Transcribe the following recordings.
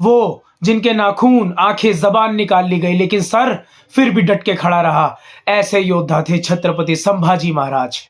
वो जिनके नाखून, आंखें, जबान निकाल ली गई लेकिन सर फिर भी डट के खड़ा रहा। ऐसे योद्धा थे छत्रपति संभाजी महाराज।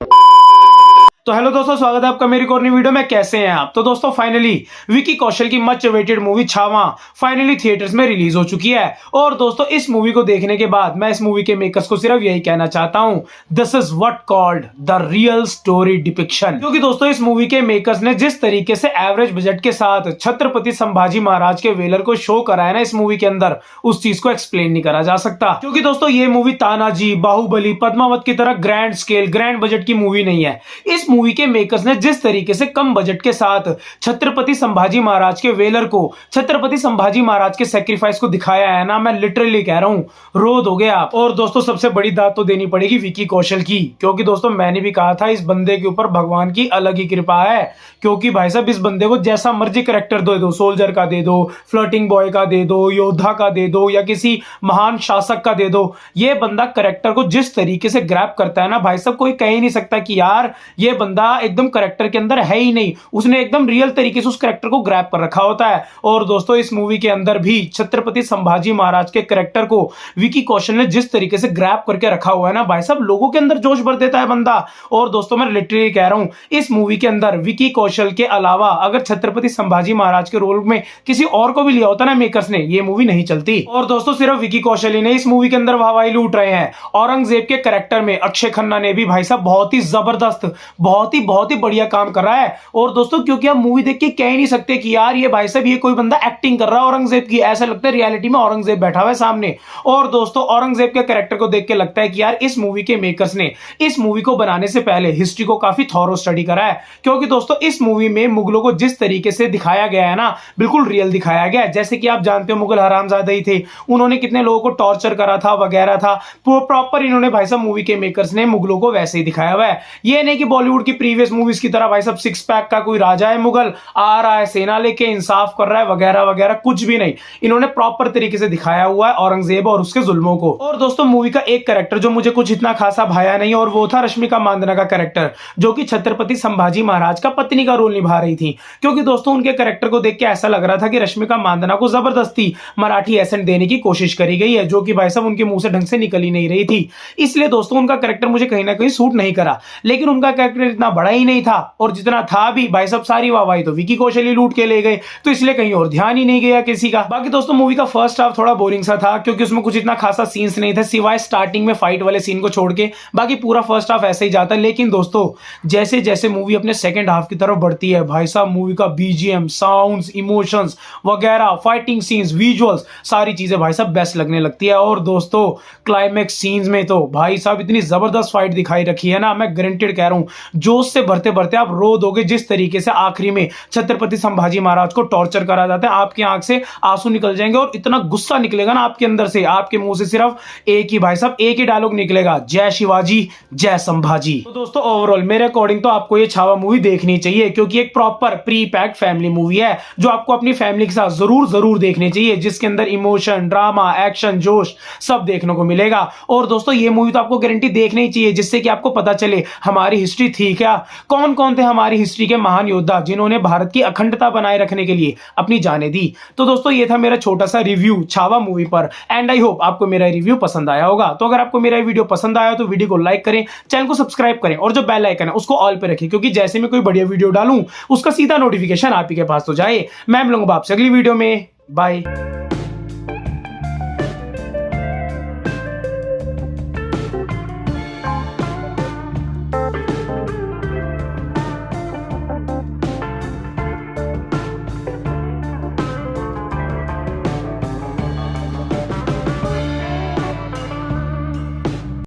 तो हेलो दोस्तों, स्वागत है आपका मेरी एक और नई वीडियो में। कैसे हैं आप? तो दोस्तों फाइनली विकी कौशल की much awaited movie Chhaava finally theatres में रिलीज हो चुकी है। और दोस्तों इस मूवी को देखने के बाद मैं इस मूवी के मेकर्स को सिर्फ यही कहना चाहता हूं, this is what called the real story depiction. क्योंकि दोस्तों इस मूवी के मेकर्स ने जिस तरीके से एवरेज बजट के साथ छत्रपति संभाजी महाराज के वेलर को शो कराया ना इस मूवी के अंदर, उस चीज को एक्सप्लेन नहीं करा जा सकता। क्योंकि दोस्तों ये मूवी तानाजी, बाहुबली, पद्मावत की तरह ग्रैंड स्केल, ग्रैंड बजट की मूवी नहीं है। इस मूवी के मेकर्स ने जिस तरीके से कम बजट के साथ छत्रपति संभाजी महाराज के वेलर को, छत्रपति संभाजी महाराज के सैक्रिफाइस को दिखाया है ना, मैं लिटरली कह रहा हूं, रो दोगे आप। और दोस्तों सबसे बड़ी दाद तो देनी पड़ेगी विकी कौशल की, क्योंकि दोस्तों मैंने भी कहा था इस बंदे के ऊपर भगवान की अलग ही कृपा है। क्योंकि भाई साहब इस बंदे को जैसा मर्जी कैरेक्टर दे दो, सोल्जर का दे दो, फ्लर्टिंग बॉय का दे दो, योद्धा का दे दो, या किसी महान शासक का दे दो, ये बंदा कैरेक्टर को जिस तरीके से ग्रैब करता है ना भाई साहब, कोई कह ही नहीं सकता कि यार ये बंदा एकदम कैरेक्टर के अंदर है ही नहीं। उसने एकदम रियल तरीके से उस कैरेक्टर को ग्रैब कर रखा होता है। और दोस्तों इस मूवी के अंदर भी छत्रपति संभाजी महाराज के कैरेक्टर को विकी कौशल ने जिस तरीके से ग्रैब करके रखा हुआ है ना भाई साहब, लोगों के अंदर जोश भर देता है बंदा। और दोस्तों मैं लिटरली कह रहा हूं, इस मूवी के अंदर विकी कौशल के अलावा अगर छत्रपति संभाजी महाराज के रोल में किसी और को भी लिया होता ना मेकर्स ने, ये मूवी नहीं चलती। और दोस्तों सिर्फ विकी कौशल ही नहीं इस मूवी के अंदर वाहवाही लूट रहे हैं। औरंगजेब के कैरेक्टर में अक्षय खन्ना ने भी भाई साहब बहुत ही जबरदस्त, बहुत ही बढ़िया काम कर रहा है। और दोस्तों क्योंकि आप मूवी देख के कह ही नहीं सकते कि यार ये भाई साहब ये कोई बंदा एक्टिंग कर रहा है औरंगजेब की, ऐसा लगता है रियलिटी में औरंगजेब बैठा हुआ है सामने। और दोस्तों औरंगजेब के कैरेक्टर को देख के लगता है कि यार इस मूवी के मेकर्स ने इस मूवी को बनाने से पहले हिस्ट्री को काफी थॉरो स्टडी करा है। क्योंकि दोस्तों इस मूवी में मुगलों को जिस तरीके से दिखाया गया है ना, बिल्कुल रियल दिखाया गया है। जैसे कि आप जानते हो मुगल हरामजादे ही थे, उन्होंने कितने लोगों को टॉर्चर करा था वगैरह था, प्रॉपर इन्होंने भाई साहब मूवी के मेकर्स ने मुगलों को वैसे ही दिखाया हुआ है। ये नहीं कि बॉलीवुड की प्रीवियस मूवीज की तरह भाई साहब सिक्स पैक का कोई राजा है मुगल, आ रहा है सेना लेके इंसाफ कर रहा है वगैरह वगैरह, कुछ भी नहीं। इन्होंने प्रॉपर तरीके से दिखाया हुआ है औरंगजेब और उसके जुल्मों को। और दोस्तों मूवी का एक कैरेक्टर जो मुझे कुछ इतना खासा भाया नहीं, और वो था रश्मिका मांदना का कैरेक्टर, जो कि छत्रपति संभाजी महाराज का पत्नी का रोल निभा रही थी। क्योंकि दोस्तों उनके कैरेक्टर को देख के ऐसा लग रहा था कि रश्मिका मांदना को जबरदस्ती मराठी एसेंट देने की कोशिश करी गई है, जो कि भाई साहब उनके मुंह से ढंग से निकल ही नहीं रही थी। इसलिए दोस्तों उनका कैरेक्टर मुझे कहीं ना कहीं सूट नहीं करा। लेकिन उनका कैरेक्टर इतना बड़ा ही नहीं था, और जितना था भी भाई साहब सारी वाहवाही तो विकी कौशल ही लूट के ले गए, तो इसलिए कहीं और ध्यान ही नहीं गया किसी का। बाकी दोस्तों मूवी का फर्स्ट हाफ थोड़ा बोरिंग सा था, क्योंकि उसमें कुछ इतना खासा सीन्स नहीं थे सिवाय स्टार्टिंग में फाइट वाले सीन को छोड़ के, बाकी पूरा फर्स्ट हाफ ऐसे ही जाता है। लेकिन दोस्तों जैसे जैसे मूवी अपने सेकंड हाफ की तरफ बढ़ती है भाई साहब, मूवी का बीजीएम, साउंड्स, इमोशंस वगैरह, फाइटिंग सीन्स, विजुअल्स, सारी चीजें भाई साहब बेस्ट लगने लगती है। और दोस्तों क्लाइमेक्स सीन्स में तो भाई साहब इतनी जबरदस्त फाइट दिखाई रखी है ना, मैं गारंटेड कह रहा हूं जोश से भरते भरते आप रो दोगे। जिस तरीके से आखिरी में छत्रपति संभाजी महाराज को टॉर्चर करा जाता है, आपकी आंख से आंसू निकल जाएंगे और इतना गुस्सा निकलेगा ना आपके अंदर से, आपके मुंह से सिर्फ एक ही भाई साहब एक ही डायलॉग निकलेगा, जय शिवाजी जय संभाजी। तो दोस्तों ओवरऑल मेरे अकॉर्डिंग तो आपको ये छावा मूवी देखनी चाहिए, क्योंकि एक proper pre packed family movie है जो आपको अपनी फैमिली के साथ जरूर देखनी चाहिए, जिसके अंदर इमोशन, ड्रामा, एक्शन, जोश सब देखने को मिलेगा। और दोस्तों ये मूवी तो आपको गारंटी देखनी ही चाहिए, जिससे कि आपको पता चले हमारी हिस्ट्री थी क्या, कौन कौन थे हमारी हिस्ट्री के महान योद्धा जिन्होंने भारत की अखंडता बनाए रखने के लिए अपनी जानें दी। तो दोस्तों ये था मेरा छोटा सा रिव्यू छावा मूवी पर, एंड आई होप आपको मेरा रिव्यू पसंद आया होगा। तो अगर आपको मेरा वीडियो पसंद आया तो वीडियो को लाइक करें, चैनल को सब्सक्राइब करें, और जो बेल आइकन है उसको ऑल पे रखें, क्योंकि जैसे मैं कोई बढ़िया वीडियो डालूं उसका सीधा नोटिफिकेशन आप ही के पास तो जाए। मैं मिलूंगा आपसे अगली वीडियो में, बाय।